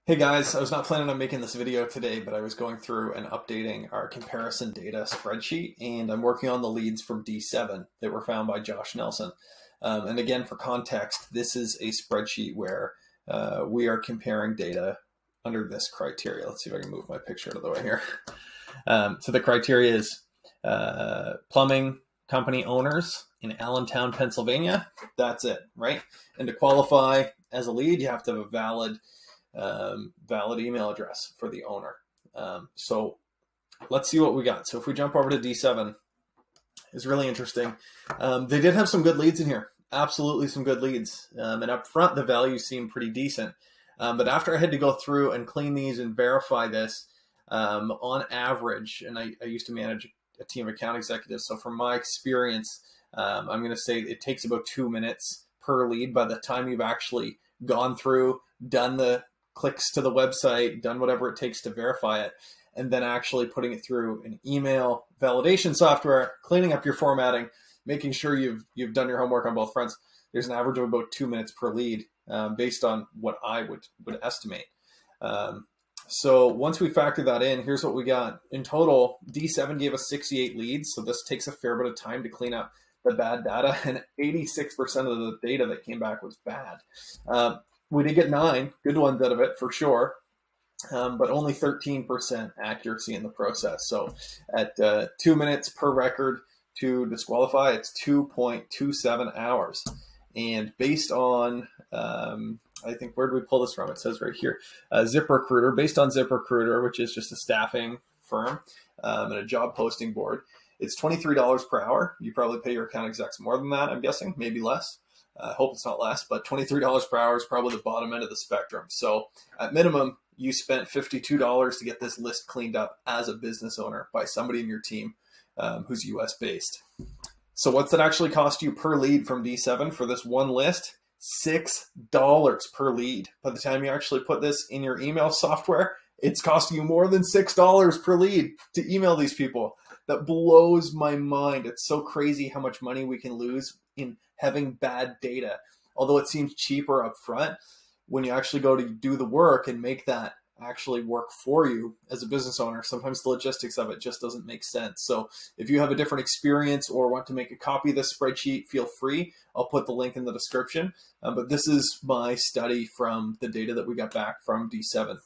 Hey guys, I was not planning on making this video today, but I was going through and updating our comparison data spreadsheet, and I'm working on the leads from D7 that were found by Josh Nelson. And again, for context, this is a spreadsheet where we are comparing data under this criteria. Let's see if I can move my picture out of the way here. So the criteria is plumbing company owners in Allentown, Pennsylvania. That's it, right? And to qualify as a lead, you have to have a valid email address for the owner. So let's see what we got. So if we jump over to D7, it's really interesting. They did have some good leads in here. Absolutely some good leads. And up front, the values seem pretty decent. But after I had to go through and clean these and verify this, on average, and I used to manage a team of account executives. So from my experience, I'm going to say it takes about 2 minutes per lead by the time you've actually gone through, done the clicks to the website, done whatever it takes to verify it, and then actually putting it through an email validation software, cleaning up your formatting, making sure you've done your homework on both fronts. There's an average of about 2 minutes per lead, based on what I would estimate. So once we factor that in, here's what we got. In total, D7 gave us 68 leads, so this takes a fair bit of time to clean up the bad data, and 86% of the data that came back was bad. We did get 9 good ones out of it for sure, but only 13% accuracy in the process. So at 2 minutes per record to disqualify, it's 2.27 hours. And based on, I think, where do we pull this from? It says right here, ZipRecruiter, based on ZipRecruiter, which is just a staffing firm and a job posting board, it's $23 per hour. You probably pay your account execs more than that, I'm guessing, maybe less. I hope it's not less, but $23 per hour is probably the bottom end of the spectrum. So at minimum, you spent $52 to get this list cleaned up as a business owner by somebody in your team who's US based. So what's that actually cost you per lead from D7 for this one list? $6 per lead. By the time you actually put this in your email software, it's costing you more than $6 per lead to email these people. That blows my mind. It's so crazy how much money we can lose in having bad data. Although it seems cheaper up front, when you actually go to do the work and make that actually work for you as a business owner, sometimes the logistics of it just doesn't make sense. So if you have a different experience or want to make a copy of this spreadsheet, feel free. I'll put the link in the description. But this is my study from the data that we got back from D7.